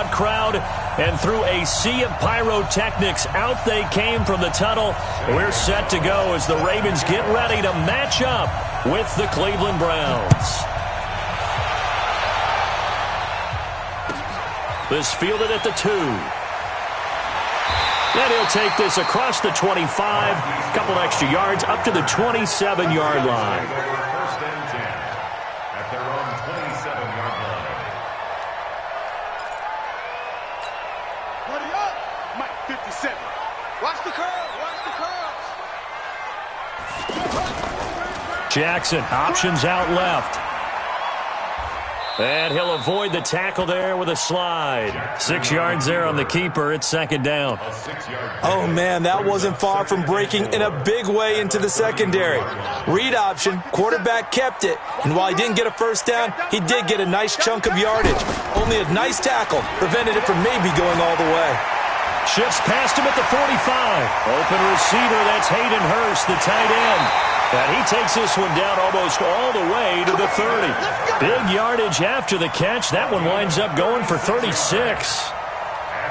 sellout crowd, and through a sea of pyrotechnics, out they came from the tunnel. We're set to go as the Ravens get ready to match up with the Cleveland Browns. This fielded at the 2. And he'll take this across the 25, a couple extra yards, up to the 27-yard line. First and 10 at their own 27-yard line. Ready up! Mike 57. Watch the curve, watch the curve. Jackson, options out left. And he'll avoid the tackle there with a slide. 6 yards there on the keeper. It's second down. Oh, man, that wasn't far from breaking in a big way into the secondary. Read option, quarterback kept it. And while he didn't get a first down, he did get a nice chunk of yardage. Only a nice tackle prevented it from maybe going all the way. Shifts past him at the 45. Open receiver, that's Hayden Hurst, the tight end. And he takes this one down almost all the way to the 30. Big yardage after the catch. That one winds up going for 36.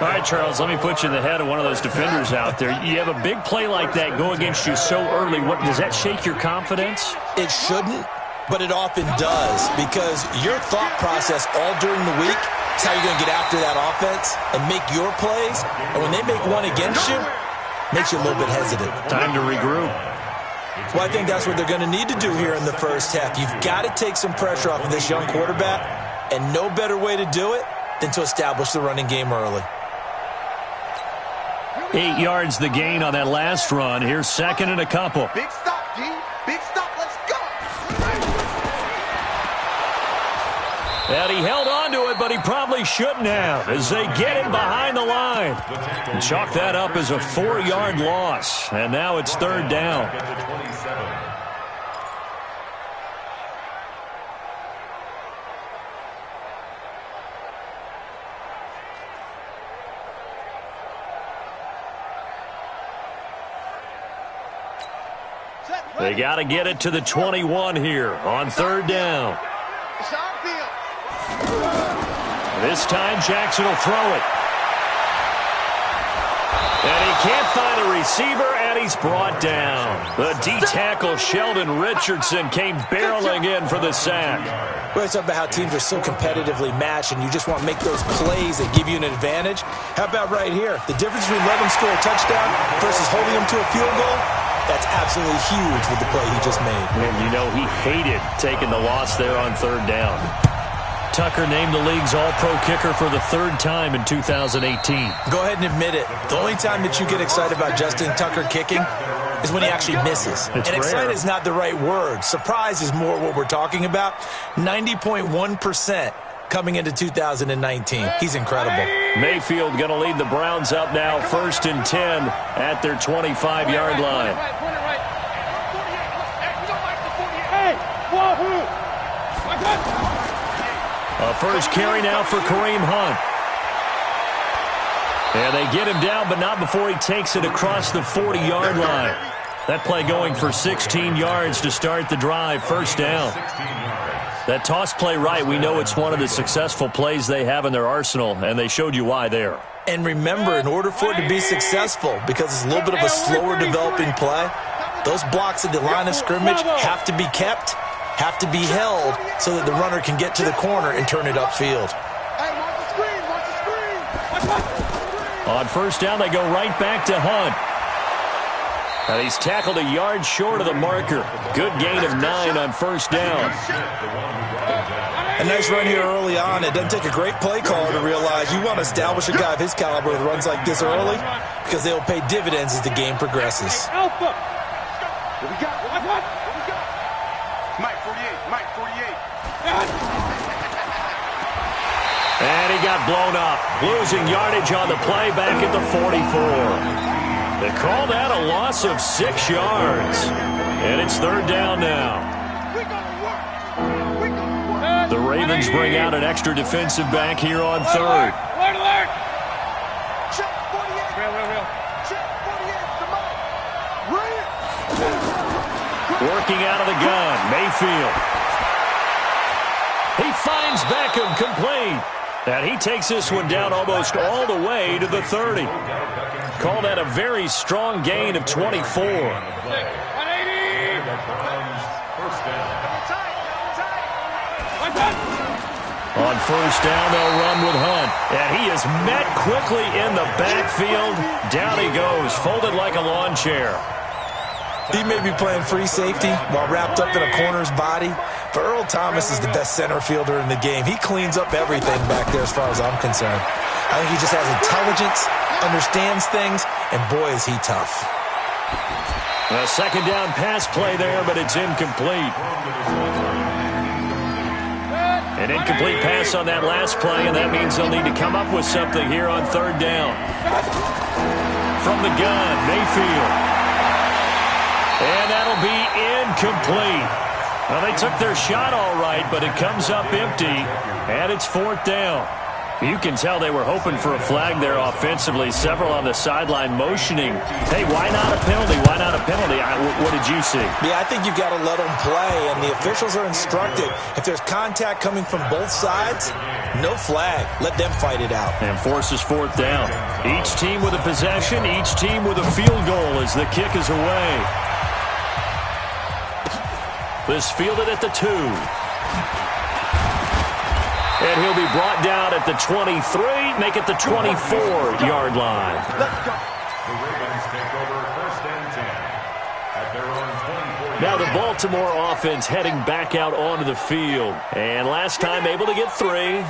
All right, Charles, let me put you in the head of one of those defenders out there. You have a big play like that go against you so early. What does that shake your confidence? It shouldn't, but it often does, because your thought process all during the week is how you're going to get after that offense and make your plays. And when they make one against you, it makes you a little bit hesitant. Time to regroup. Well, I think that's what they're going to need to do here in the first half. You've got to take some pressure off of this young quarterback, and no better way to do it than to establish the running game early. 8 yards the gain on that last run. Here's second and a couple. Big stop, D. Big stop. Let's go. And he held on to it, but he probably shouldn't have as they get him behind the line. And chalk that up as a 4-yard loss. And now it's third down. They got to get it to the 21 here on third down. This time Jackson will throw it. And he can't find a receiver, and he's brought down. The D-tackle Sheldon Richardson came barreling in for the sack. We're talking about how teams are so competitively matched, and you just want to make those plays that give you an advantage. How about right here? The difference between letting them score a touchdown versus holding them to a field goal, that's absolutely huge with the play he just made. And you know he hated taking the loss there on third down. Tucker named the league's all-pro kicker for the third time in 2018. Go ahead and admit it. The only time that you get excited about Justin Tucker kicking is when he actually misses. It's and rare. excited is not the right word. Surprise is more what we're talking about. 90.1% coming into 2019. He's incredible. Mayfield going to lead the Browns up now, 1st and 10 at their 25-yard line. A first carry now for Kareem Hunt. And they get him down, but not before he takes it across the 40-yard line. That play going for 16 yards to start the drive, first down. That toss play right, we know it's one of the successful plays they have in their arsenal, and they showed you why there. And remember, in order for it to be successful, because it's a little bit of a slower developing play, those blocks at the line of scrimmage have to be kept, have to be held, so that the runner can get to the corner and turn it upfield. On first down, they go right back to Hunt. And he's tackled a yard short of the marker. Good gain of 9 on first down. A nice run here early on. It doesn't take a great play caller to realize you want to establish a guy of his caliber with runs like this early, because they'll pay dividends as the game progresses. Alpha. What we got? What we got? Mike 48. Mike 48. And he got blown up. Losing yardage on the play back at the 44. They call that a loss of 6 yards. And it's third down now. The Ravens bring out an extra defensive back here on third. Alert! Check 48. Real. Check 48. Come on. Working out of the gun, Mayfield. He finds Beckham complete. And he takes this one down almost all the way to the 30. Call that a very strong gain of 24. 180. On first down, they'll run with Hunt. And he is met quickly in the backfield. Down he goes, folded like a lawn chair. He may be playing free safety while wrapped up in a corner's body, but Earl Thomas is the best center fielder in the game. He cleans up everything back there as far as I'm concerned. I think he just has intelligence, understands things, and boy, is he tough. A second down pass play there, but it's incomplete. An incomplete pass on that last play, and that means they'll need to come up with something here on third down. From the gun, Mayfield. And that'll be incomplete. Well, they took their shot all right, but it comes up empty, and it's fourth down. You can tell they were hoping for a flag there offensively. Several on the sideline motioning, hey, why not a penalty? Why not a penalty? What did you see? Yeah, I think you've got to let them play, and the officials are instructed. If there's contact coming from both sides, no flag. Let them fight it out. And forces fourth down. Each team with a possession, each team with a field goal as the kick is away. This fielded at the 2. And he'll be brought down at the 23, make it the 24-yard line. The Ravens take over first and 10 at their own 24. Now the Baltimore offense heading back out onto the field. And last time able to get 3.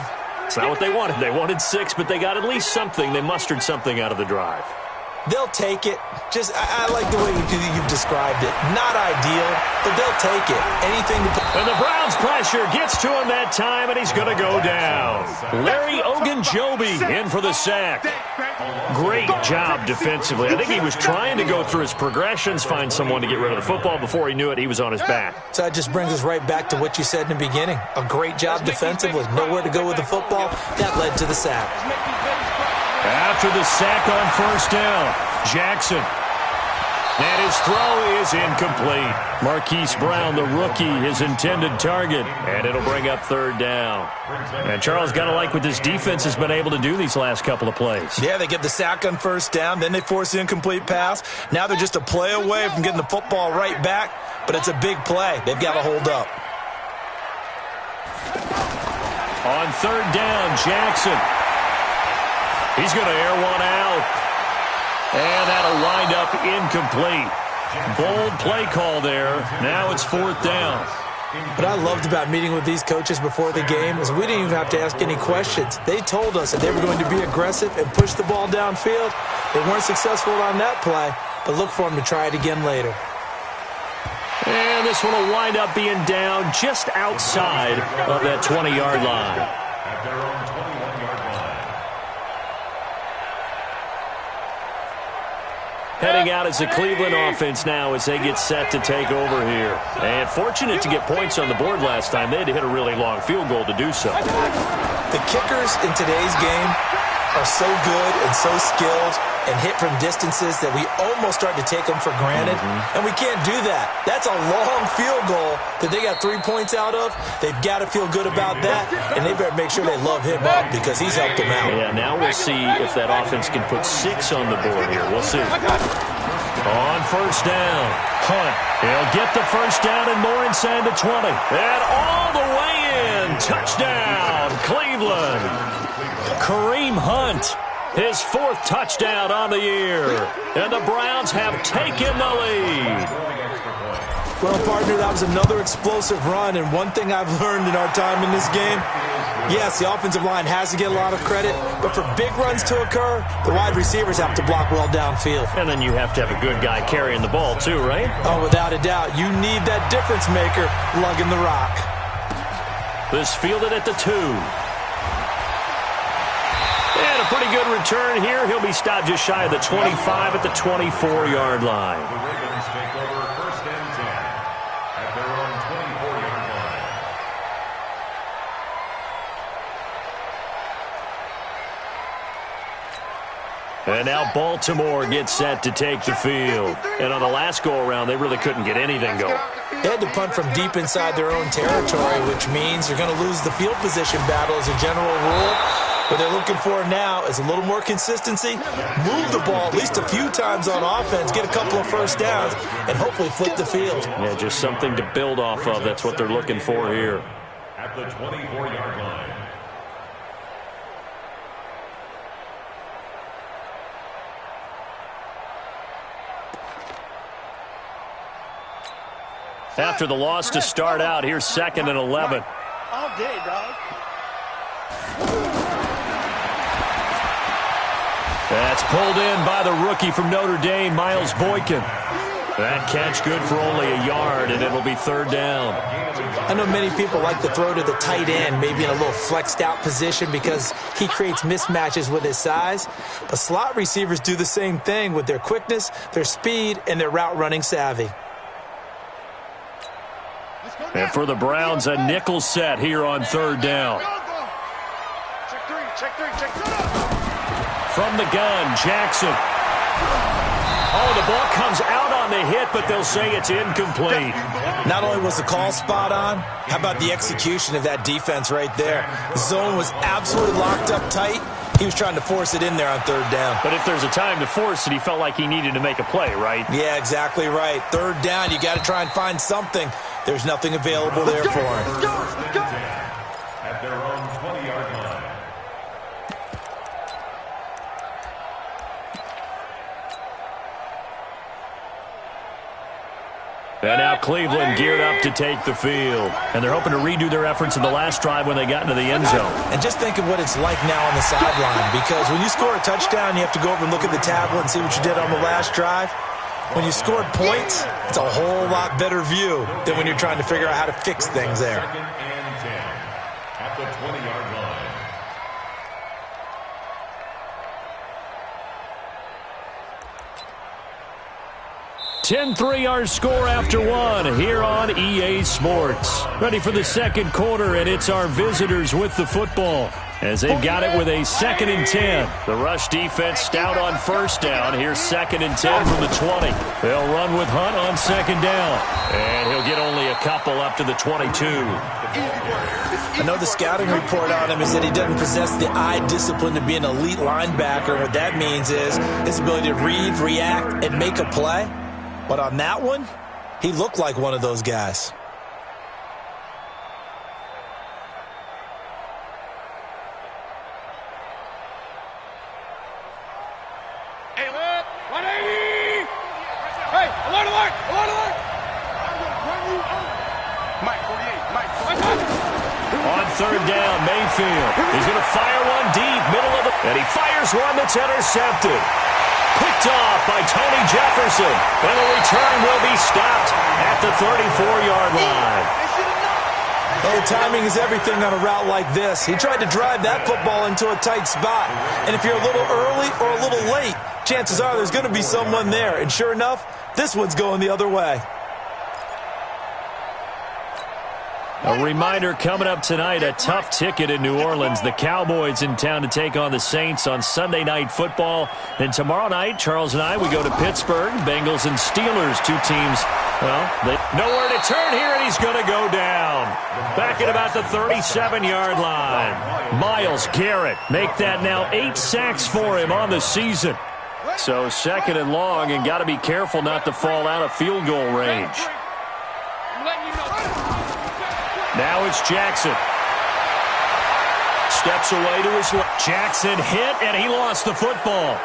It's not what they wanted. They wanted 6, but they got at least something. They mustered something out of the drive. They'll take it. Just, I like the way you've described it. Not ideal, but they'll take it. Anything to put. And the Browns pressure gets to him that time, and he's going to go down. Larry Ogunjobi in for the sack. Great job defensively. I think he was trying to go through his progressions, find someone to get rid of the football. Before he knew it, he was on his back. So that just brings us right back to what you said in the beginning. A great job defensively. Nowhere to go with the football. That led to the sack. After the sack on first down, Jackson. And his throw is incomplete. Marquise Brown, the rookie, his intended target. And it'll bring up third down. And Charles, got to like what this defense has been able to do these last couple of plays. Yeah, they get the sack on first down, then they force the incomplete pass. Now they're just a play away from getting the football right back, but it's a big play. They've got to hold up. On third down, Jackson. He's going to air one out. And that'll wind up incomplete. Bold play call there. Now it's fourth down. What I loved about meeting with these coaches before the game is we didn't even have to ask any questions. They told us that they were going to be aggressive and push the ball downfield. They weren't successful on that play, but look for them to try it again later. And this one will wind up being down just outside of that 20-yard line. At their own 21-yard line. Heading out as the Cleveland offense now as they get set to take over here. And fortunate to get points on the board last time. They had to hit a really long field goal to do so. The kickers in today's game are so good and so skilled and hit from distances that we almost start to take them for granted. And we can't do that. That's a long field goal that they got 3 points out of. They've got to feel good about that, and they better make sure they love him up because he's helped them out. Yeah, now we'll see if that offense can put 6 on the board here. We'll see. On first down, Hunt. He'll get the first down and more inside the 20. And all the way in. Touchdown, Cleveland. Kareem Hunt, his 4th touchdown on the year. And the Browns have taken the lead. Well, partner, that was another explosive run, and one thing I've learned in our time in this game, yes, the offensive line has to get a lot of credit, but for big runs to occur, the wide receivers have to block well downfield. And then you have to have a good guy carrying the ball too, right? Oh, without a doubt. You need that difference maker lugging the rock. This fielded at the 2. And a pretty good return here. He'll be stopped just shy of the 25 at the 24-yard line. The Ravens take over first and 10 at their own 24-yard line. And now Baltimore gets set to take the field. And on the last go-around, they really couldn't get anything going. They had to punt from deep inside their own territory, which means you're going to lose the field position battle as a general rule. What they're looking for now is a little more consistency, move the ball at least a few times on offense, get a couple of first downs, and hopefully flip the field. Yeah, just something to build off of. That's what they're looking for here. At the 24-yard line. After the loss to start out, here's 2nd and 11. All day, dog. That's pulled in by the rookie from Notre Dame, Miles Boykin. That catch good for only a yard, and it'll be 3rd down. I know many people like to throw to the tight end, maybe in a little flexed out position because he creates mismatches with his size. But slot receivers do the same thing with their quickness, their speed, and their route running savvy. And for the Browns, a nickel set here on 3rd down. Check three. From the gun, Jackson. Oh, the ball comes out on the hit, but they'll say it's incomplete. Not only was the call spot on, how about the execution of that defense right there? The zone was absolutely locked up tight. He was trying to force it in there on 3rd down. But if there's a time to force it, he felt like he needed to make a play, right? Yeah, exactly right. 3rd down, you got to try and find something. There's nothing available there for him. At their own 20-yard line. And now Cleveland geared up to take the field. And they're hoping to redo their efforts in the last drive when they got into the end zone. And just think of what it's like now on the sideline, because when you score a touchdown, you have to go over and look at the tablet and see what you did on the last drive. When you scored points, it's a whole lot better view than when you're trying to figure out how to fix things there. 2nd and 10 at the 20-yard line. 10-3 our score after one here on EA Sports. Ready for the second quarter, and it's our visitors with the football as they've got it with a 2nd and 10. The rush defense stout on 1st down. Here's 2nd and 10 from the 20. They'll run with Hunt on 2nd down, and he'll get only a couple up to the 22. I know the scouting report on him is that he doesn't possess the eye discipline to be an elite linebacker. What that means is his ability to read, react, and make a play. But on that one, he looked like one of those guys. Hey, 180! Hey, alert! Mike, 48, On 3rd down, Mayfield. He's going to fire one deep, middle of the... And he fires one that's intercepted. Picked off by Tony Jefferson. And the return will be stopped at the 34-yard line. Oh, timing is everything on a route like this. He tried to drive that football into a tight spot. And if you're a little early or a little late, chances are there's going to be someone there. And sure enough, this one's going the other way. A reminder coming up tonight, a tough ticket in New Orleans. The Cowboys in town to take on the Saints on Sunday Night Football. Then tomorrow night, Charles and I, we go to Pittsburgh. Bengals and Steelers, two teams. Well, nowhere to turn here, and he's going to go down. Back at about the 37-yard line. Myles Garrett make that now 8 sacks for him on the season. So 2nd and long, and got to be careful not to fall out of field goal range. Now it's Jackson. Steps away to his left. Jackson hit, and he lost the football.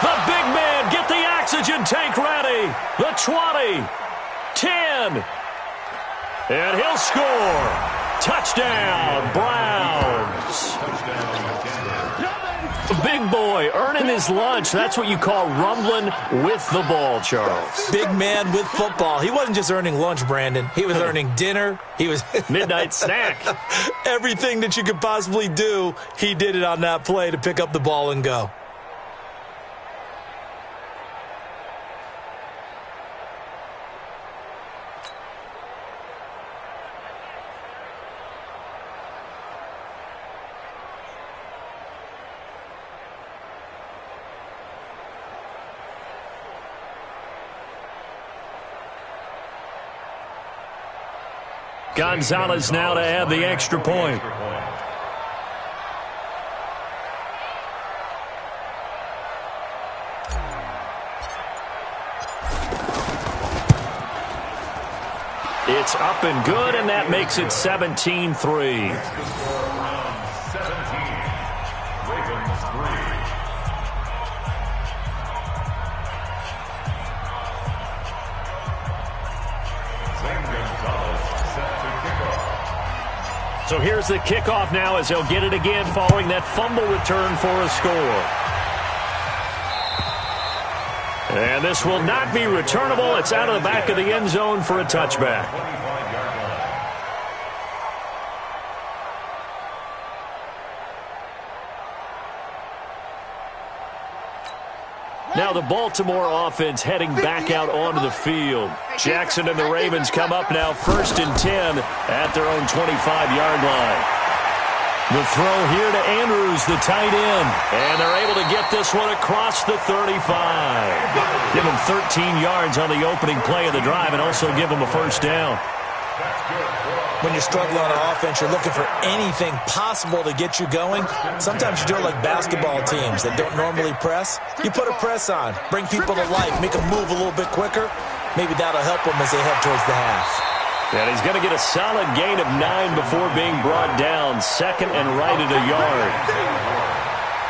The big man, get the oxygen tank ready. The 20, 10, and he'll score. Touchdown, Browns. Big boy earning his lunch. That's what you call rumbling with the ball, Charles. Big man with football. He wasn't just earning lunch, Brandon. He was earning dinner. He was midnight snack. Everything that you could possibly do, he did it on that play to pick up the ball and go. Gonzalez now to add the extra point. It's up and good, and that makes it 17-3. So here's the kickoff now as they'll get it again following that fumble return for a score. And this will not be returnable. It's out of the back of the end zone for a touchback. Now the Baltimore offense heading back out onto the field. Jackson and the Ravens come up now 1st and 10 at their own 25-yard line. The throw here to Andrews, the tight end. And they're able to get this one across the 35. Give him 13 yards on the opening play of the drive and also give him a first down. When you're struggling on offense, you're looking for anything possible to get you going. Sometimes you do it like basketball teams that don't normally press. You put a press on, bring people to life, make them move a little bit quicker. Maybe that'll help them as they head towards the half. And he's going to get a solid gain of 9 before being brought down. 2nd and right at a yard.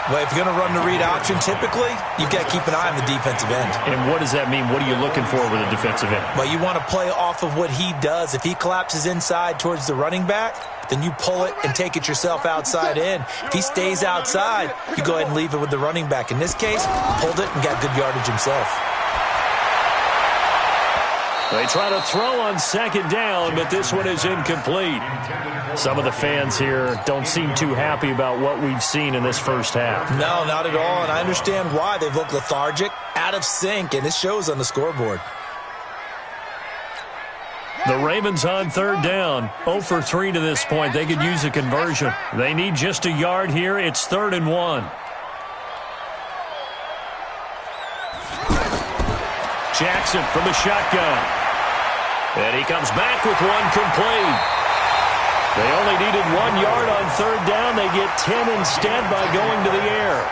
Well, if you're going to run the read option, typically, you've got to keep an eye on the defensive end. And what does that mean? What are you looking for with a defensive end? Well, you want to play off of what he does. If he collapses inside towards the running back, then you pull it and take it yourself outside in. If he stays outside, you go ahead and leave it with the running back. In this case, pulled it and got good yardage himself. They try to throw on 2nd down, but this one is incomplete. Some of the fans here don't seem too happy about what we've seen in this first half. No, not at all, and I understand why. They've looked lethargic, out of sync, and it shows on the scoreboard. The Ravens on 3rd down, 0 for 3 to this point. They could use a conversion. They need just a yard here. It's 3rd and 1. Jackson from the shotgun. And he comes back with one complete. They only needed 1 yard on 3rd down. They get 10 instead by going to the air.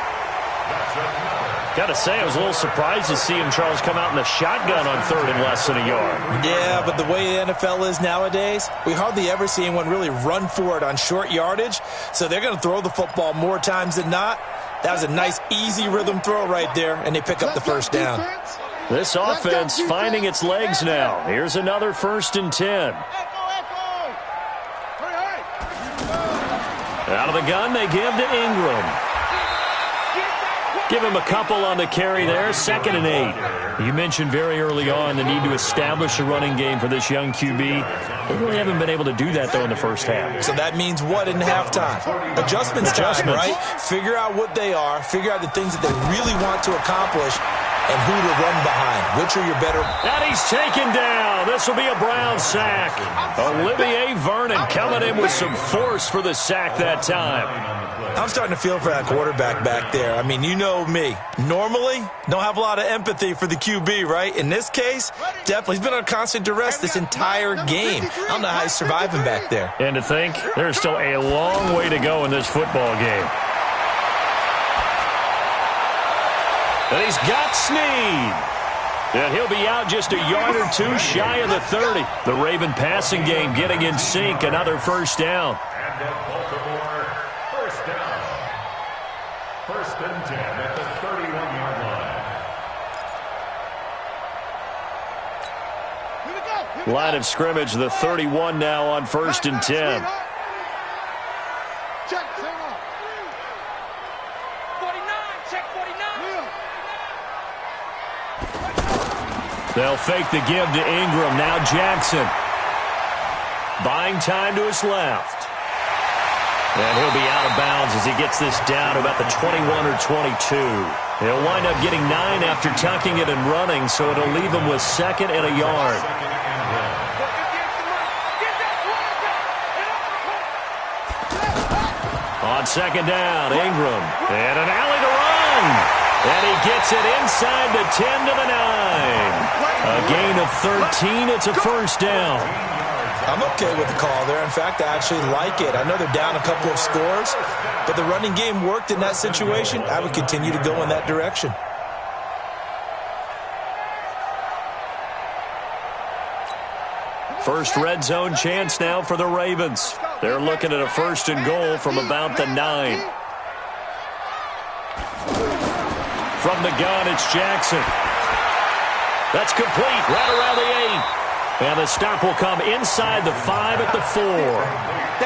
Got to say, I was a little surprised to see him, Charles, come out in the shotgun on 3rd and less than a yard. Yeah, but the way the NFL is nowadays, we hardly ever see anyone really run for it on short yardage. So they're going to throw the football more times than not. That was a nice, easy rhythm throw right there, and they pick up the first down. This offense finding its legs now. Here's another 1st and 10. Out of the gun, they give to Ingram. Give him a couple on the carry there. 2nd and 8. You mentioned very early on the need to establish a running game for this young QB. They really haven't been able to do that, though, in the first half. So that means what in halftime? Adjustments time, right? Figure out what they are. Figure out the things that they really want to accomplish and who to run behind. Which are your better... And he's taken down. This will be a Brown sack. Olivier Vernon coming in with some force for the sack that time. I'm starting to feel for that quarterback back there. I mean, you know me. Normally, don't have a lot of empathy for the QB, right? In this case, definitely. He's been on constant duress this entire game. I don't know how he's surviving back there. And to think, there's still a long way to go in this football game. And he's got Snead. And he'll be out just a yard or two shy of the 30. The Raven passing game getting in sync. Another first down. And at Baltimore, first down. 1st and 10 at the 31-yard line. Line of scrimmage, the 31 now on 1st and 10. Check, 49, check 49. They'll fake the give to Ingram. Now Jackson. Buying time to his left. And he'll be out of bounds as he gets this down to about the 21 or 22. He'll wind up getting 9 after tucking it and running, so it'll leave him with 2nd and a yard. On 2nd down, Ingram. And an alley to run. And he gets it inside the 10 to the 9. A gain of 13. It's a first down. I'm okay with the call there. In fact, I actually like it. I know they're down a couple of scores, but the running game worked in that situation. I would continue to go in that direction. First red zone chance now for the Ravens. They're looking at a 1st and goal from about the 9. From the gun, it's Jackson. That's complete right around the 8. And the stop will come inside the 5 at the 4.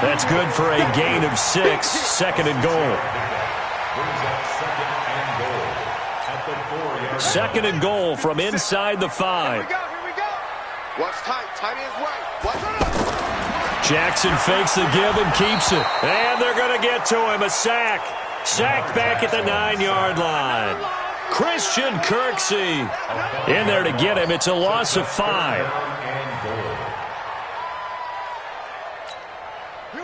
That's good for a gain of 6. 2nd and goal. 2nd and goal from inside the 5. Here we go. Watch tight. Tight ends right. Watch it. Jackson fakes the give and keeps it. And they're going to get to him. A sack. Sacked back at the 9-yard line. Christian Kirksey in there to get him. It's a loss of 5.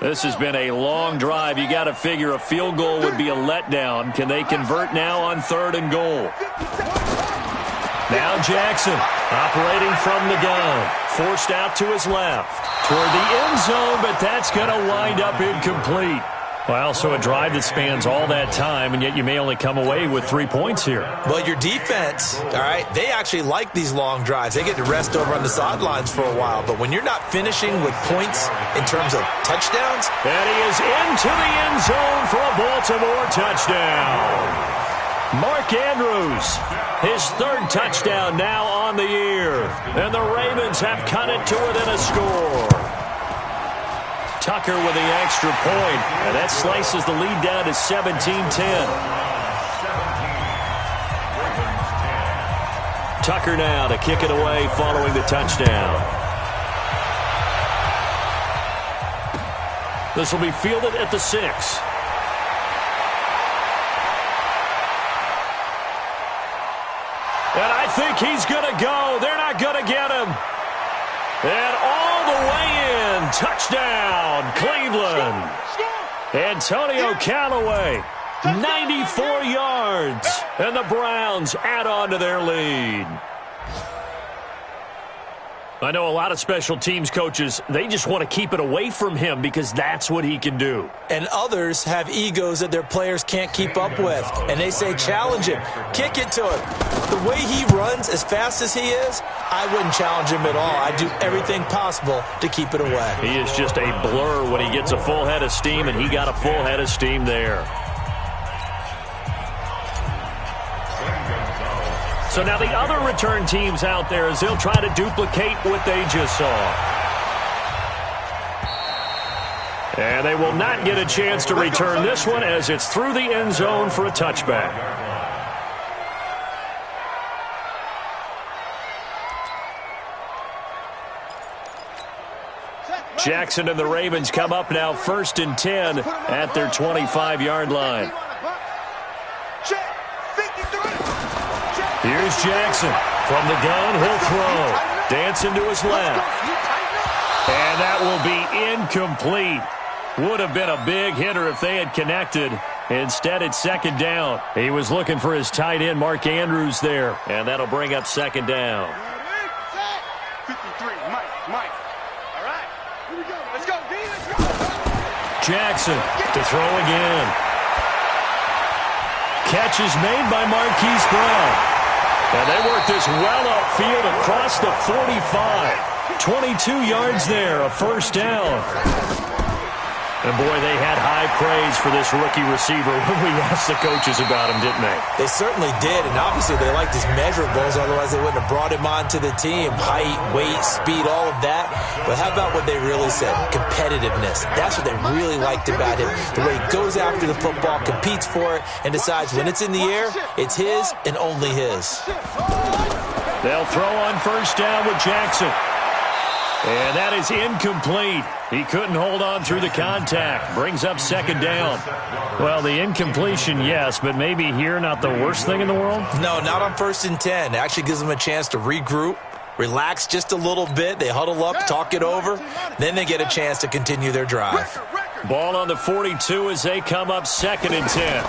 This has been a long drive. You got to figure a field goal would be a letdown. Can they convert now on 3rd and goal? Now Jackson operating from the gun. Forced out to his left. Toward the end zone, but that's going to wind up incomplete. Well, so a drive that spans all that time, and yet you may only come away with 3 points here. Well, your defense, all right, they actually like these long drives. They get to rest over on the sidelines for a while. But when you're not finishing with points in terms of touchdowns. And he is into the end zone for a Baltimore touchdown. Mark Andrews, his 3rd touchdown now on the year. And the Ravens have cut it to within a score. Tucker with the extra point, and that slices the lead down to 17-10. Tucker now to kick it away following the touchdown. This will be fielded at the 6. And I think he's going to go. They're not going to get him. And all the way in, touchdown, Cleveland. Antonio Callaway, 94 yards, and the Browns add on to their lead. I know a lot of special teams coaches, they just want to keep it away from him because that's what he can do. And others have egos that their players can't keep up with. And they say, challenge him, kick it to him. The way he runs as fast as he is, I wouldn't challenge him at all. I'd do everything possible to keep it away. He is just a blur when he gets a full head of steam, and he got a full head of steam there. So now the other return teams out there as they'll try to duplicate what they just saw. And they will not get a chance to return this one as it's through the end zone for a touchback. Jackson and the Ravens come up now 1st and 10 at their 25-yard line. Here's Jackson. From the gun, he'll throw. Dancing to his left. And that will be incomplete. Would have been a big hitter if they had connected. Instead, it's 2nd down. He was looking for his tight end, Mark Andrews, there. And that'll bring up 2nd down. 53, Mike. All right, here we go. Let's go, D. Let's go. Jackson to throw again. Catch is made by Marquise Brown. And they work this well upfield across the 45. 22 yards there, a 1st down. And, boy, they had high praise for this rookie receiver when we asked the coaches about him, didn't they? They certainly did, and obviously they liked his measurables, otherwise they wouldn't have brought him onto the team. Height, weight, speed, all of that. But how about what they really said? Competitiveness. That's what they really liked about him. The way he goes after the football, competes for it, and decides when it's in the air, it's his and only his. They'll throw on 1st down with Jackson. And that is incomplete. He couldn't hold on through the contact. Brings up 2nd down. Well, the incompletion, yes, but maybe here not the worst thing in the world? No, not on 1st and 10. It actually gives them a chance to regroup, relax just a little bit. They huddle up, talk it over. Then they get a chance to continue their drive. Ball on the 42 as they come up 2nd and 10.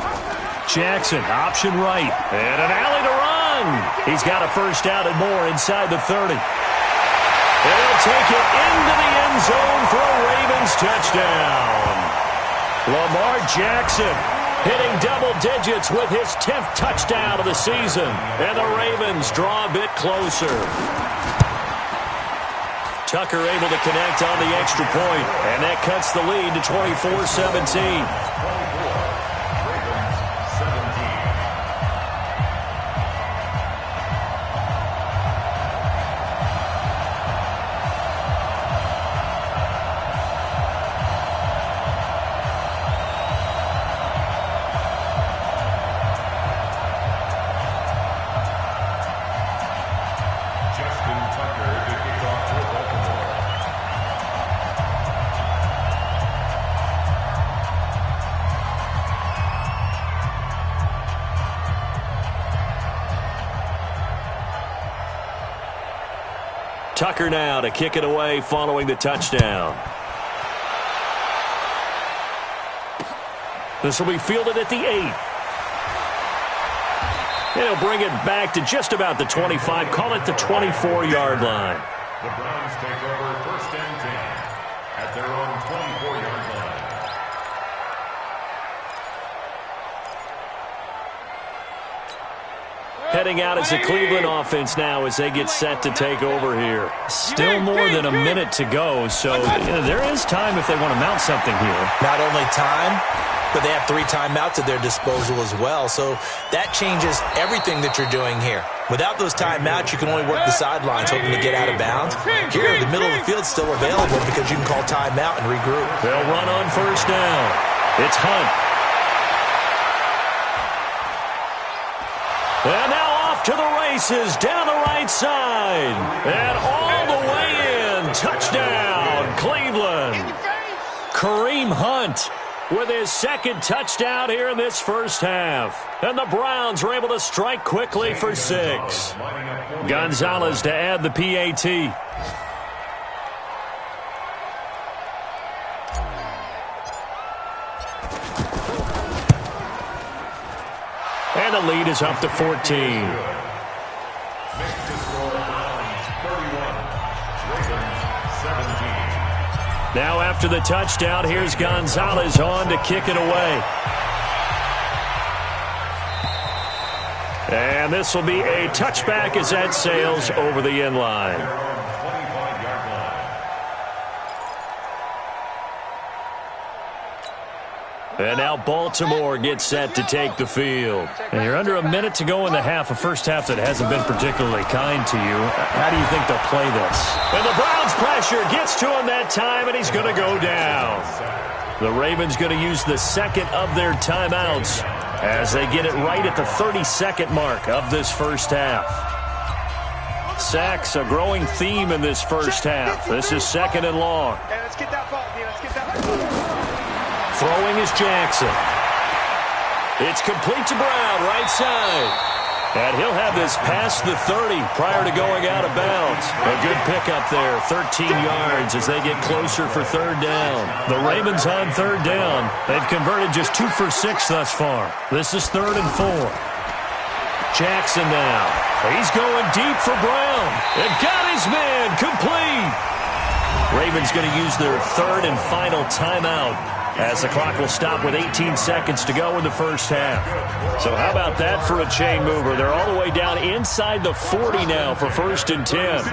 Jackson, option right. And an alley to run. He's got a 1st down and more inside the 30. They'll take it into the end zone for a Ravens touchdown. Lamar Jackson hitting double digits with his 10th touchdown of the season. And the Ravens draw a bit closer. Tucker able to connect on the extra point, and that cuts the lead to 24-17. Tucker now to kick it away following the touchdown. This will be fielded at the 8. He'll bring it back to just about the 25, call it the 24-yard line. The Browns take over 1st and 10 at their own 24-yard line. Heading out as a Cleveland offense now as they get set to take over here. Still more than a minute to go, so there is time if they want to mount something here. Not only time, but they have 3 timeouts at their disposal as well, so that changes everything that you're doing here. Without those timeouts, you can only work the sidelines, hoping to get out of bounds. Here, the middle of the field is still available because you can call timeout and regroup. They'll run on 1st down. It's Hunt. And now off to the races, down the right side. And all the way in. Touchdown, Cleveland. Kareem Hunt with his 2nd touchdown here in this first half. And the Browns are able to strike quickly for 6. Gonzalez to add the PAT. And the lead is up to 14. Now after the touchdown, here's Gonzalez on to kick it away. And this will be a touchback as that sails over the end line. And now Baltimore gets set to take the field. And you're under a minute to go in the half, a first half that hasn't been particularly kind to you. How do you think they'll play this? And the Browns pressure gets to him that time, and he's going to go down. The Ravens going to use the 2nd of their timeouts as they get it right at the 32nd mark of this first half. Sacks, a growing theme in this first half. This is 2nd and long. Hey, let's get that ball, man. Let's get that ball. Throwing is Jackson. It's complete to Brown, right side. And he'll have this past the 30 prior to going out of bounds. A good pickup there, 13 yards as they get closer for 3rd down. The Ravens on 3rd down. They've converted just 2 for 6 thus far. This is 3rd and 4. Jackson now. He's going deep for Brown. And got his man complete. Ravens going to use their 3rd and final timeout, as the clock will stop with 18 seconds to go in the first half. So how about that for a chain mover? They're all the way down inside the 40 now for 1st and 10.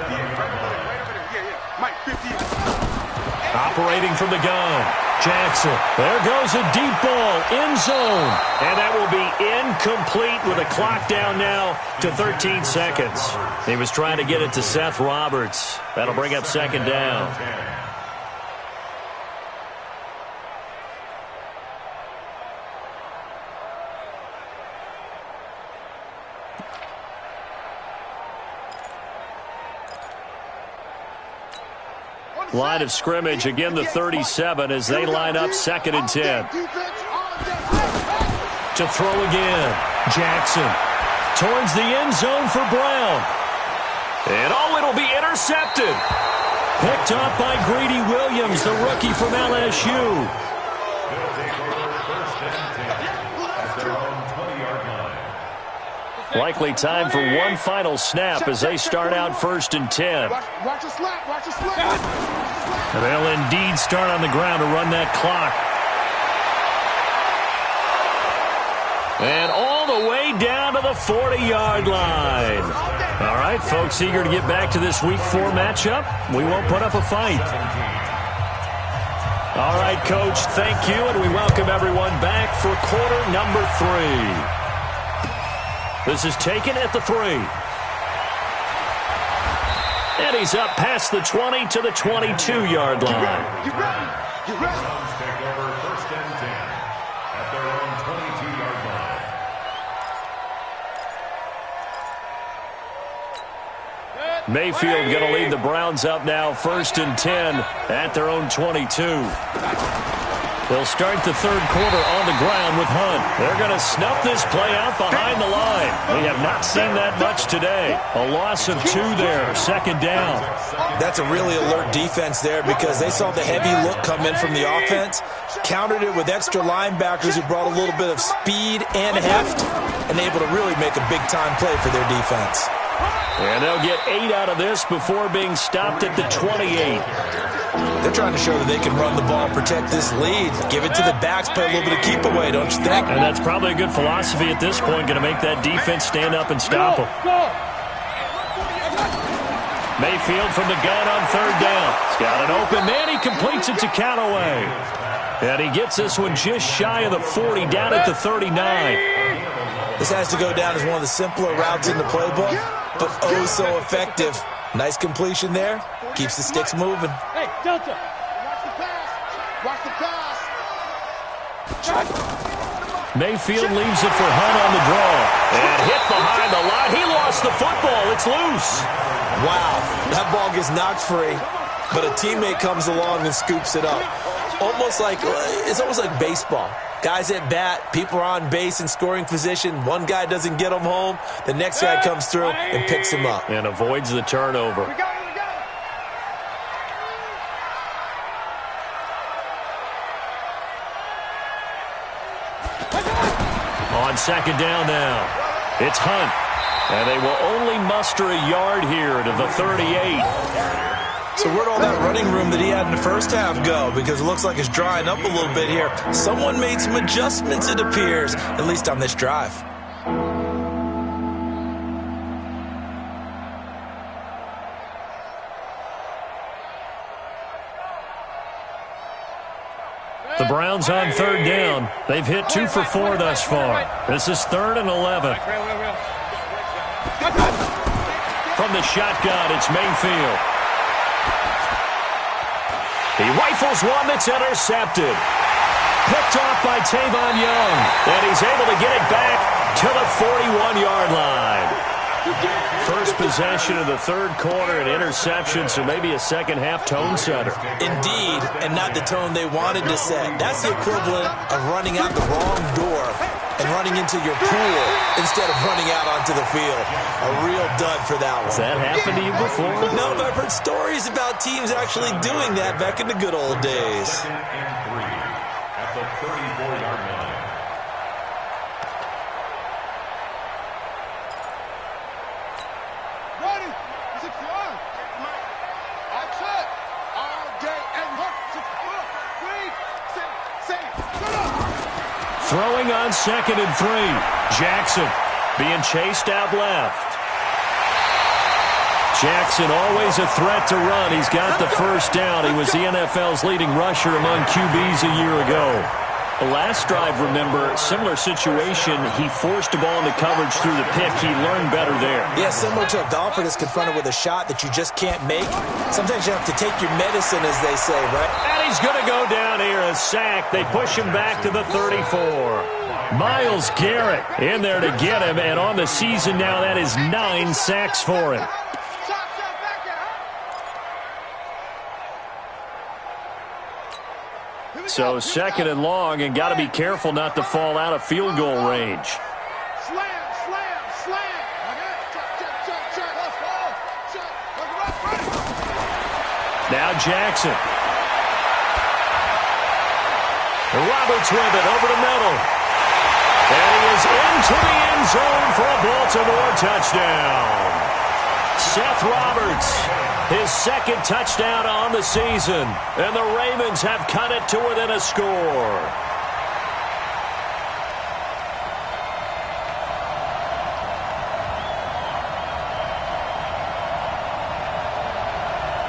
Operating from the gun, Jackson. There goes a deep ball, end zone. And that will be incomplete with a clock down now to 13 seconds. He was trying to get it to Seth Roberts. That'll bring up 2nd down. Line of scrimmage, again the 37 as they line up 2nd and 10. To throw again, Jackson towards the end zone for Brown. And it'll be intercepted. Picked up by Greedy Williams, the rookie from LSU. Likely time for one final snap as they start out 1st and 10. Watch the slap, watch the slap. And they'll indeed start on the ground to run that clock. And all the way way down to the 40-yard line. All right, folks, eager to get back to this Week 4 matchup. We won't put up a fight. All right, Coach, thank you, and we welcome everyone back for quarter number 3. This is taken at the 3. And he's up past the 20 to the 22-yard line. You ready? You ready? Browns take over 1st and 10 at their own 22-yard line. Mayfield going to lead the Browns up now 1st and 10 at their own 22. They'll start the third quarter on the ground with Hunt. They're going to snuff this play out behind the line. We have not seen that much today. A loss of 2 there, 2nd down. That's a really alert defense there because they saw the heavy look come in from the offense, countered it with extra linebackers who brought a little bit of speed and heft, and able to really make a big-time play for their defense. And they'll get 8 out of this before being stopped at the 28. They're trying to show that they can run the ball, protect this lead, give it to the backs, play a little bit of keep away, don't you think? And that's probably a good philosophy at this point, going to make that defense stand up and stop them. Mayfield from the gun on 3rd down. He's got an open man. He completes it to Callaway. And he gets this one just shy of the 40, down at the 39. This has to go down as one of the simpler routes in the playbook, but oh so effective. Nice completion there. Keeps the sticks moving. Hey, Delta. Watch the pass. Watch the pass. Mayfield leaves it for Hunt on the draw. And hit behind the line. He lost the football. It's loose. Wow, that ball gets knocked free, but a teammate comes along and scoops it up. It's almost like baseball. Guys at bat, people are on base in scoring position. One guy doesn't get him home. The next guy comes through and picks him up. And avoids the turnover. On 2nd down now, it's Hunt. And they will only muster a yard here to the 38. So where'd all that running room that he had in the first half go? Because it looks like it's drying up a little bit here. Someone made some adjustments, it appears, at least on this drive. The Browns on 3rd down. They've hit 2 for 4 thus far. This is 3rd and 11. From the shotgun, it's Mayfield. He rifles one that's intercepted. Picked off by Tavon Young. And he's able to get it back to the 41-yard line. First possession of the third quarter, an interception, so maybe a second-half tone setter. Indeed, and not the tone they wanted to set. That's the equivalent of running out the wrong door and running into your pool instead of running out onto the field. A real dud for that one. Has that happened to you before? No, but I've heard stories about teams actually doing that back in the good old days. 2nd and 3 at the 34-yard line. Ready? 61. Action. All day and look. 6 Throwing on 2nd and 3. Jackson being chased out left. Jackson always a threat to run. He's got the first down. He was the NFL's leading rusher among QBs a year ago. The last drive, remember, similar situation. He forced the ball into coverage through the pick. He learned better there. Yeah, similar to a golfer that's confronted with a shot that you just can't make. Sometimes you have to take your medicine, as they say, right? And he's going to go down here, a sack. They push him back to the 34. Myles Garrett in there to get him, and on the season now, that is 9 sacks for him. So 2nd and long, and got to be careful not to fall out of field goal range. Slam, slam, slam. Now Jackson. Roberts with it over the middle. And he is into the end zone for a Baltimore touchdown. Seth Roberts, his 2nd touchdown on the season. And the Ravens have cut it to within a score.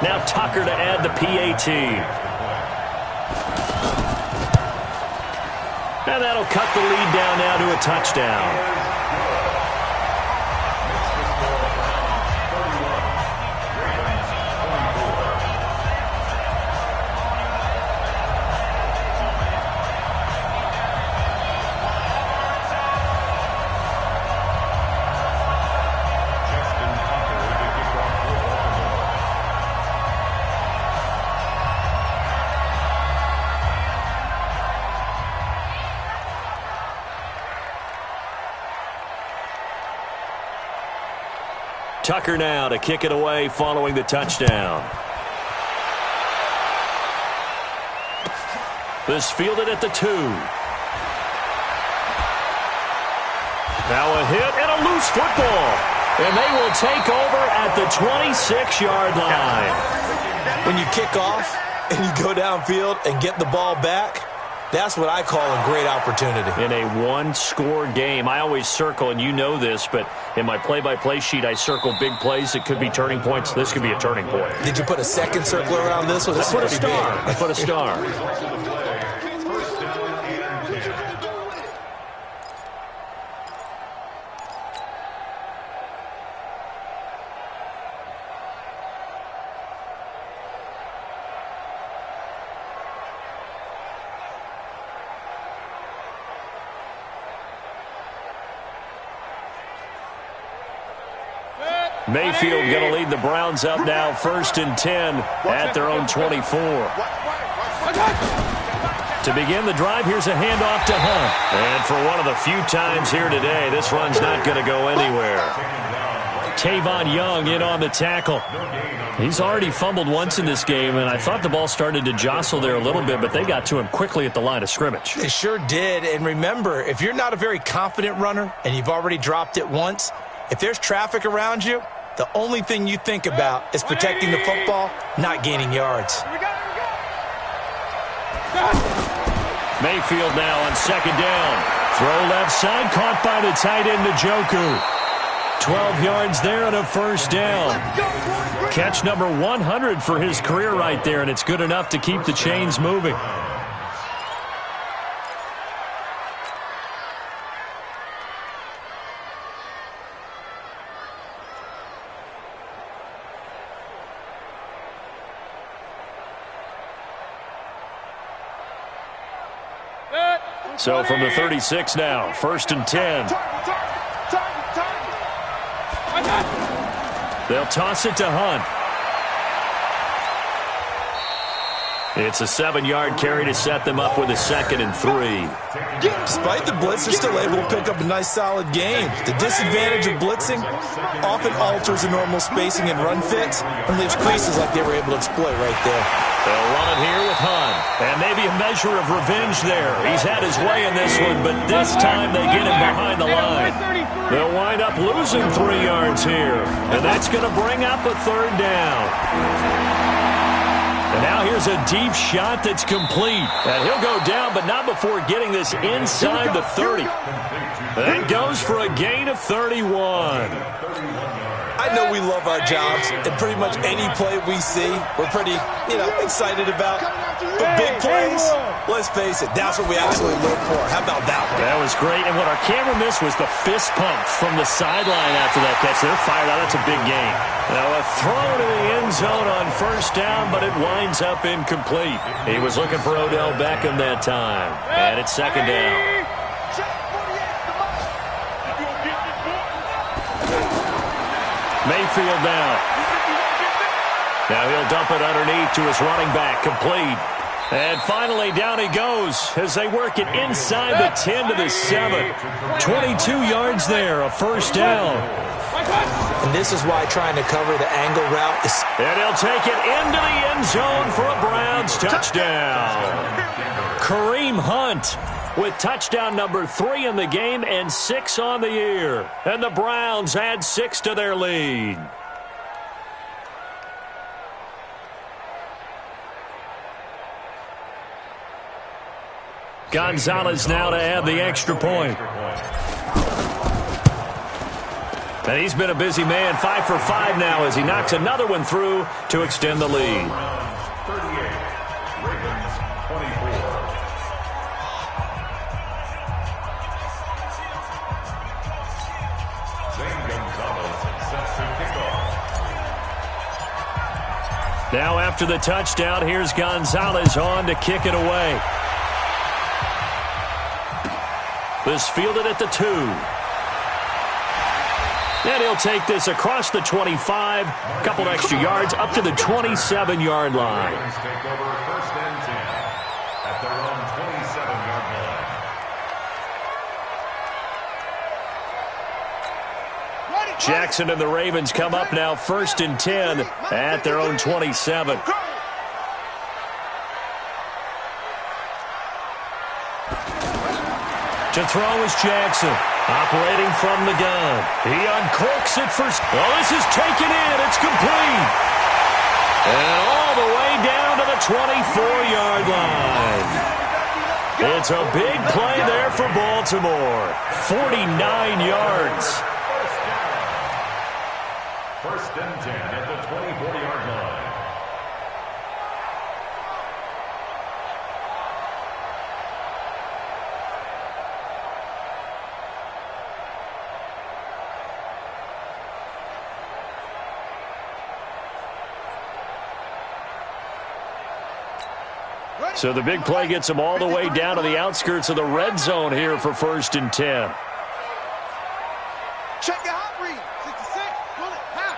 Now Tucker to add the PAT. And that'll cut the lead down now to a touchdown. Tucker now to kick it away following the touchdown. This fielded at the 2. Now a hit and a loose football. And they will take over at the 26-yard line. When you kick off and you go downfield and get the ball back, that's what I call a great opportunity. In a one-score game, I always circle, and you know this, but in my play-by-play sheet, I circle big plays. It could be turning points. This could be a turning point. Did you put a second circle around this one? I put a star. I put a star. Mayfield going to lead the Browns up now, 1st and 10 at their own 24. To begin the drive, here's a handoff to Hunt. And for one of the few times here today, this run's not going to go anywhere. Tavon Young in on the tackle. He's already fumbled once in this game, and I thought the ball started to jostle there a little bit, but they got to him quickly at the line of scrimmage. They sure did. And remember, if you're not a very confident runner and you've already dropped it once, if there's traffic around you, the only thing you think about is protecting the football, not gaining yards. Mayfield now on 2nd down. Throw left side, caught by the tight end Njoku. 12 yards there and a 1st down. Catch number 100 for his career right there, and it's good enough to keep the chains moving. So from the 36 now, 1st and 10. They'll toss it to Hunt. It's a 7-yard carry to set them up with a 2nd and 3. Despite the blitz, they're still able to pick up a nice, solid game. The disadvantage of blitzing often alters the normal spacing and run fits and leaves creases like they were able to exploit right there. They'll run it here with Hunt. And maybe a measure of revenge there. He's had his way in this one, but this time they get him behind the line. They'll wind up losing 3 yards here. And that's going to bring up a 3rd down. And now here's a deep shot that's complete. And he'll go down, but not before getting this inside the 30. That goes for a gain of 31. I know we love our jobs, and pretty much any play we see, we're pretty, excited about. But big plays, let's face it, that's what we absolutely live for. How about that one? That was great, and what our camera missed was the fist pump from the sideline after that catch. They're fired out. That's a big game. Now a throw to the end zone on 1st down, but it winds up incomplete. He was looking for Odell Beckham that time, and it's 2nd down. Mayfield now. Now he'll dump it underneath to his running back, complete. And finally down he goes as they work it inside the 10 to the 7. 22 yards there, a 1st down. And this is why trying to cover the angle route is... And he'll take it into the end zone for a Browns touchdown. Kareem Hunt with touchdown number 3 in the game and 6 on the year. And the Browns add 6 to their lead. Gonzalez now to add the extra point. And he's been a busy man, 5 for 5 now as he knocks another one through to extend the lead. 38, Ravens 24. Zane Gonzalez sets to kick off. Now after the touchdown, here's Gonzalez on to kick it away. This fielded at the 2. And he'll take this across the 25, a couple extra yards up to the 27-yard line. Ravens take over 1st and 10 at their own 27-yard line. Jackson and the Ravens come up now 1st and 10 at their own 27. To throw is Jackson, operating from the gun. He uncorks it first. Oh, this is taken in. It's complete. And all the way down to the 24-yard line. It's a big play there for Baltimore. 49 yards. 1st and 10 at the 24-yard line. So the big play gets them all the way down to the outskirts of the red zone here for 1st and 10. Check your hot read. 66. Pull it. Half.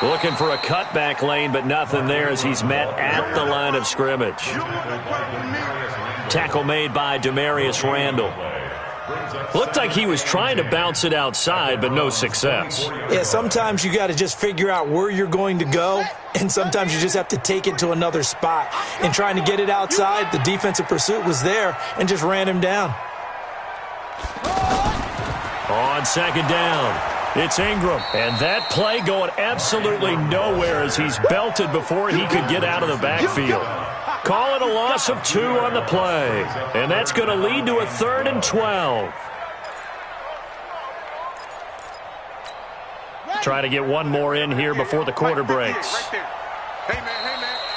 Looking for a cutback lane, but nothing there as he's met at the line of scrimmage. Tackle made by Demarius Randall. Looked like he was trying to bounce it outside, but no success. Yeah, sometimes you got to just figure out where you're going to go, and sometimes you just have to take it to another spot. And trying to get it outside, the defensive pursuit was there and just ran him down. On 2nd down, it's Ingram. And that play going absolutely nowhere as he's belted before he could get out of the backfield. Call it a loss of 2 on the play. And that's going to lead to a 3rd and 12. Try to get one more in here before the quarter breaks. Hey, man.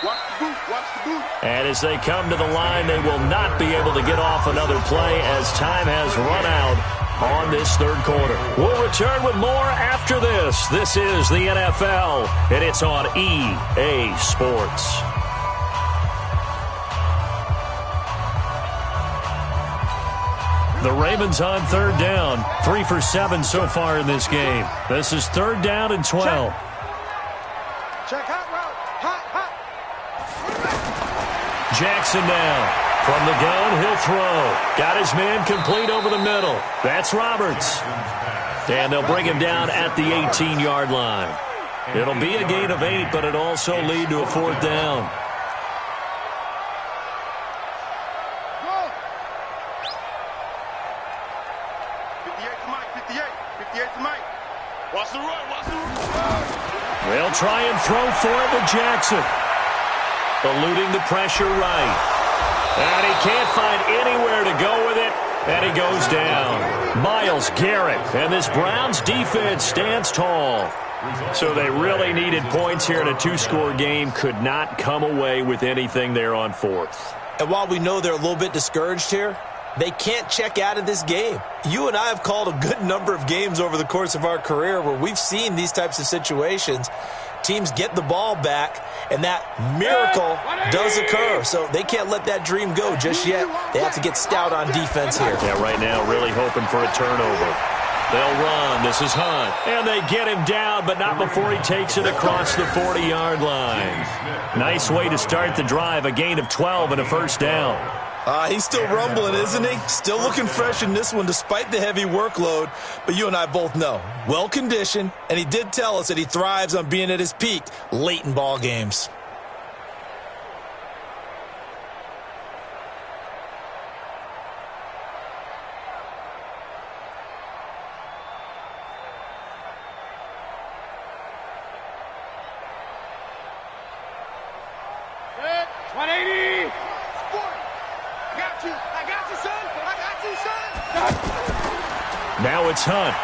Watch the boot. And as they come to the line, they will not be able to get off another play as time has run out on this 3rd quarter. We'll return with more after this. This is the NFL, and it's on EA Sports. The Ravens on 3rd down. 3 for 7 so far in this game. This is 3rd down and 12. Check hot route. Hot. Jackson now. From the gun, he'll throw. Got his man complete over the middle. That's Roberts. And they'll bring him down at the 18-yard line. It'll be a gain of 8, but it'll also lead to a 4th down. They'll try and throw for it with Jackson. Eluding the pressure right. And he can't find anywhere to go with it. And he goes down. Myles Garrett. And this Browns defense stands tall. So they really needed points here in a 2-score game. Could not come away with anything there on 4th. And while we know they're a little bit discouraged here, they can't check out of this game. You and I have called a good number of games over the course of our career where we've seen these types of situations. Teams get the ball back, and that miracle does occur. So they can't let that dream go just yet. They have to get stout on defense here. Yeah, right now really hoping for a turnover. They'll run. This is Hunt. And they get him down, but not before he takes it across the 40-yard line. Nice way to start the drive. A gain of 12 and a 1st down. He's still rumbling, isn't he? Still looking fresh in this one despite the heavy workload. But you and I both know, well-conditioned, and he did tell us that he thrives on being at his peak late in ball games. Now it's Hunt.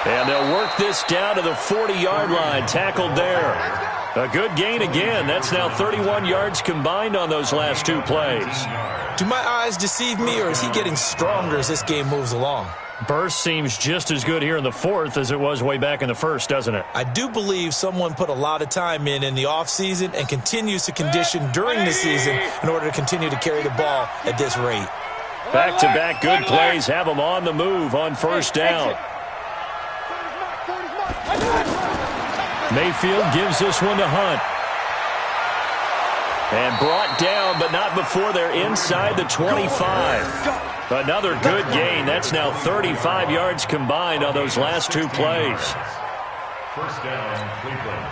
And they'll work this down to the 40-yard line, tackled there. A good gain again. That's now 31 yards combined on those last two plays. Do my eyes deceive me, or is he getting stronger as this game moves along? Burst seems just as good here in the fourth as it was way back in the first, doesn't it? I do believe someone put a lot of time in the offseason and continues to condition during the season in order to continue to carry the ball at this rate. Back-to-back good plays have them on the move on first down. Mayfield gives this one to Hunt. And brought down, but not before they're inside the 25. Another good gain. That's now 35 yards combined on those last two plays. First down, Cleveland.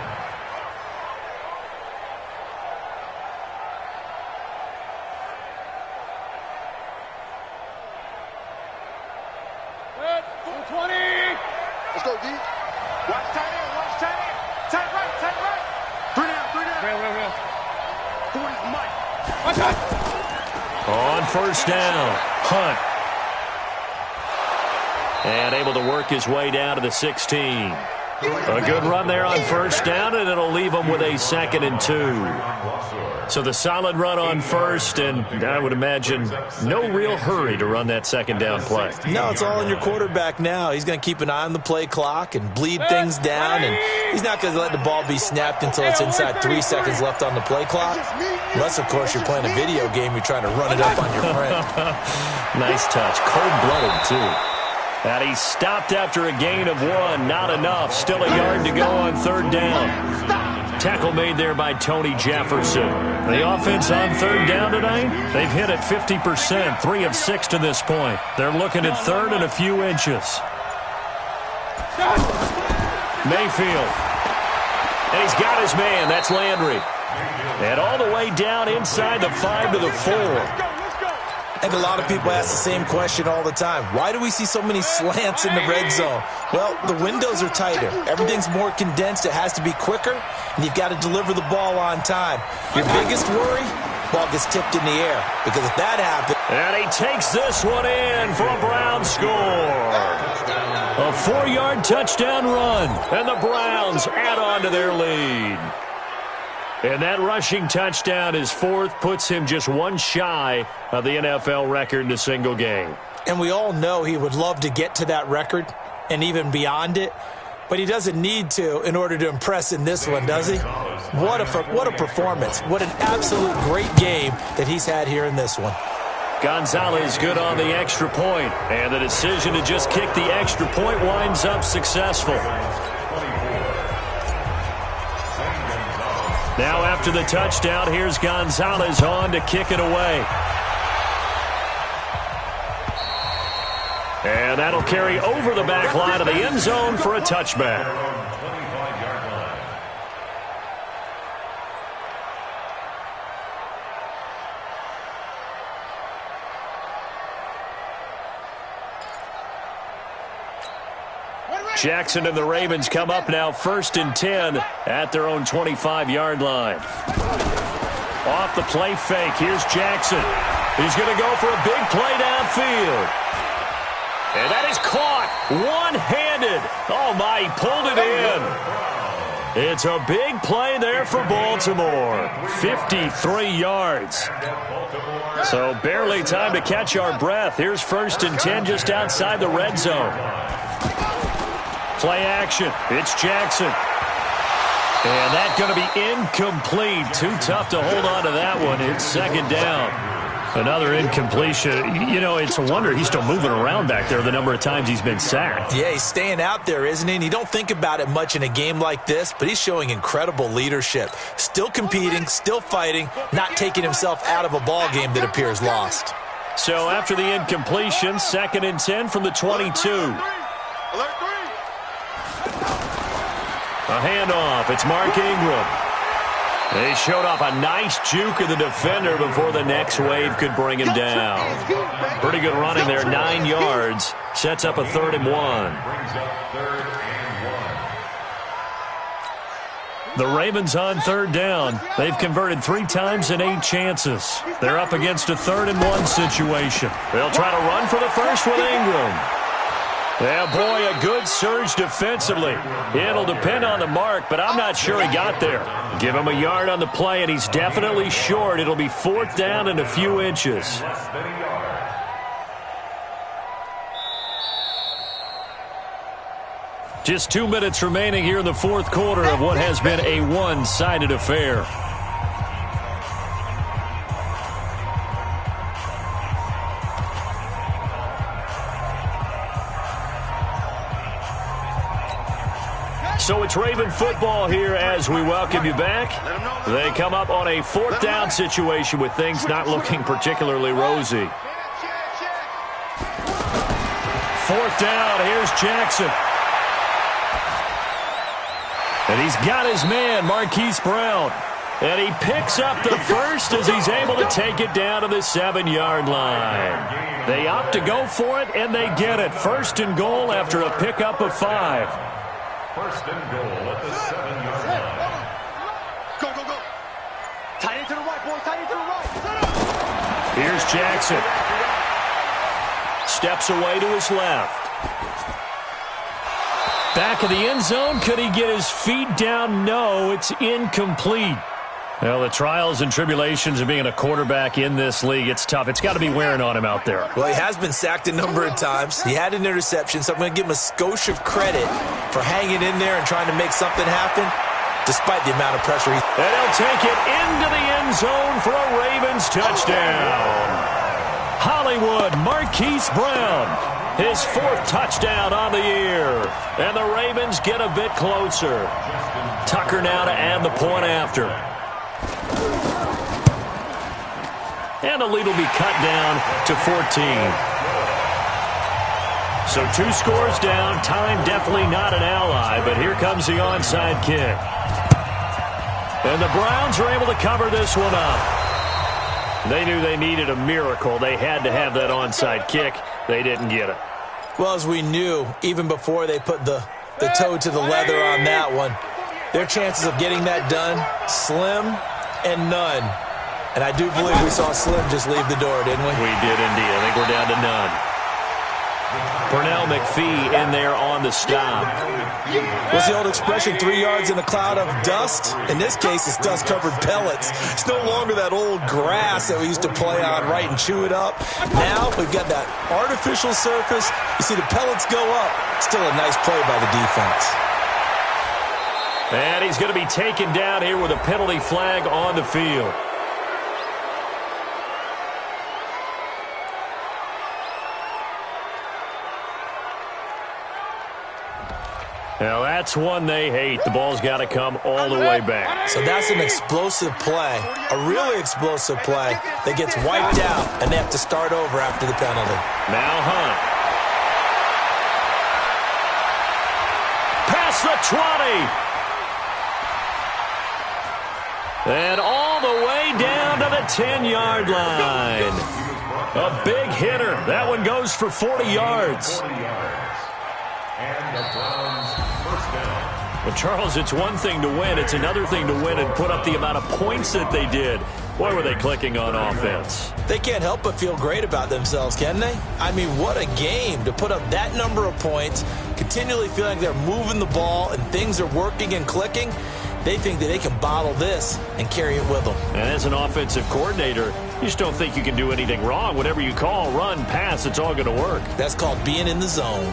Let's go, D. Watch tight end, watch tight end. Tight right, tight right. Three down. Real. 40's Mike. Watch out. On first down, Hunt. And able to work his way down to the 16. A good run there on first down, and it'll leave him with a 2nd and 2. So the solid run on first, and I would imagine no real hurry to run that second down play. No, it's all in your quarterback now. He's going to keep an eye on the play clock and bleed things down, and he's not going to let the ball be snapped until it's inside 3 seconds left on the play clock. Unless, of course, you're playing a video game, you're trying to run it up on your friend. Nice touch. Cold-blooded, too. And he stopped after a gain of 1. Not enough. Still a yard to go on third down. Tackle made there by Tony Jefferson. The offense on third down tonight, they've hit it 50%, 3 of 6 to this point. They're looking at third and a few inches. Mayfield. And he's got his man. That's Landry. And all the way down inside the 5 to the 4. And a lot of people ask the same question all the time. Why do we see so many slants in the red zone? Well, the windows are tighter. Everything's more condensed. It has to be quicker, and you've got to deliver the ball on time. Your biggest worry? Ball gets tipped in the air. Because if that happens... And he takes this one in for a Browns score. A 4-yard touchdown run, and the Browns add on to their lead. And that rushing touchdown, his 4th, puts him just 1 shy of the NFL record in a single game. And we all know he would love to get to that record and even beyond it, but he doesn't need to in order to impress in this one, does he? What a performance. What an absolute great game that he's had here in this one. Gonzalez good on the extra point, and the decision to just kick the extra point winds up successful. Now after the touchdown, here's Gonzalez on to kick it away. And that'll carry over the back line of the end zone for a touchback. Jackson and the Ravens come up now 1st and 10 at their own 25-yard line. Off the play fake, here's Jackson. He's going to go for a big play downfield. And that is caught one-handed. Oh, my, he pulled it in. It's a big play there for Baltimore. 53 yards. So barely time to catch our breath. Here's 1st and 10 just outside the red zone. Play action. It's Jackson. And that's going to be incomplete. Too tough to hold on to that one. It's 2nd down. Another incompletion. You know, it's a wonder he's still moving around back there the number of times he's been sacked. Yeah, he's staying out there, isn't he? And you don't think about it much in a game like this, but he's showing incredible leadership. Still competing, still fighting, not taking himself out of a ball game that appears lost. So after the incompletion, 2nd and 10 from the 22. A handoff. It's Mark Ingram. They showed off a nice juke of the defender before the next wave could bring him down. Pretty good running there. 9 yards. Sets up a 3rd and 1. The Ravens on third down. They've converted 3 times in 8 chances. They're up against a 3rd-and-1 situation. They'll try to run for the first with Ingram. Yeah, boy, a good surge defensively. It'll depend on the mark, but I'm not sure he got there. Give him a yard on the play, and he's definitely short. It'll be 4th down and a few inches. Just 2 minutes remaining here in the 4th quarter of what has been a one-sided affair. So it's Raven football here as we welcome you back. They come up on a 4th down situation with things not looking particularly rosy. 4th down, here's Jackson. And he's got his man, Marquise Brown. And he picks up the first as he's able to take it down to the 7-yard line. They opt to go for it, and they get it. 1st and goal after a pickup of 5. 1st and goal at the 7-yard line. Go, go, go. Tight end to the right, boy. Tight end to the right. Here's Jackson. Steps away to his left. Back of the end zone. Could he get his feet down? No, it's incomplete. Well, the trials and tribulations of being a quarterback in this league, it's tough. It's got to be wearing on him out there. Well, he has been sacked a number of times. He had an interception, so I'm going to give him a skosh of credit for hanging in there and trying to make something happen, despite the amount of pressure he's... And he'll take it into the end zone for a Ravens touchdown. Hollywood, Marquise Brown, his 4th touchdown on the year. And the Ravens get a bit closer. Tucker now to add the point after. And the lead will be cut down to 14. So 2 scores down. Time definitely not an ally, but here comes the onside kick. And the Browns are able to cover this one up. They knew they needed a miracle. They had to have that onside kick. They didn't get it. Well, as we knew, even before they put the toe to the leather on that one, their chances of getting that done, slim and none. And I do believe we saw Slim just leave the door, didn't we? We did indeed. I think we're down to none. Pernell McPhee in there on the stop. What's the old expression, 3 yards in a cloud of dust? In this case, it's dust-covered pellets. It's no longer that old grass that we used to play on, right, and chew it up. Now we've got that artificial surface. You see the pellets go up. Still a nice play by the defense. And he's going to be taken down here with a penalty flag on the field. Now, that's one they hate. The ball's got to come all the way back. So that's an explosive play, a really explosive play that gets wiped out, and they have to start over after the penalty. Now Hunt. Past the 20. And all the way down to the 10-yard line. A big hitter. That one goes for 40 yards. And the Browns first down. Well, Charles, it's one thing to win. It's another thing to win and put up the amount of points that they did. Boy, were they clicking on offense. They can't help but feel great about themselves, can they? I mean, what a game to put up that number of points, continually feeling like they're moving the ball and things are working and clicking. They think that they can bottle this and carry it with them. And as an offensive coordinator, you just don't think you can do anything wrong. Whatever you call, run, pass, it's all going to work. That's called being in the zone.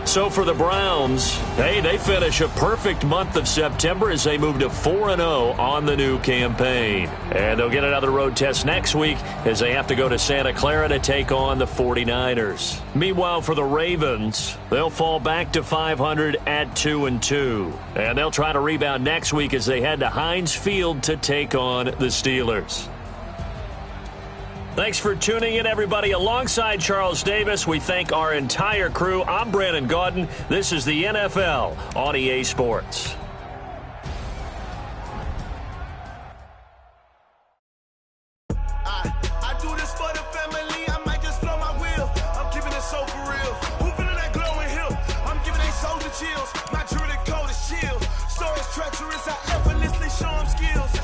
So for the Browns, hey, they finish a perfect month of September as they move to 4-0 on the new campaign. And they'll get another road test next week as they have to go to Santa Clara to take on the 49ers. Meanwhile, for the Ravens, they'll fall back to 500 at 2-2. And they'll try to rebound next week as they head to Heinz Field to take on the Steelers. Thanks for tuning in, everybody. Alongside Charles Davis, we thank our entire crew. I'm Brandon Gaudin. This is the NFL on EA Sports. I do this for the family. I might just blow my wheel. I'm keeping it so for real. Who feeling that glowing hill? I'm giving they soldier chills. My jewelry coat is chill. show him skills.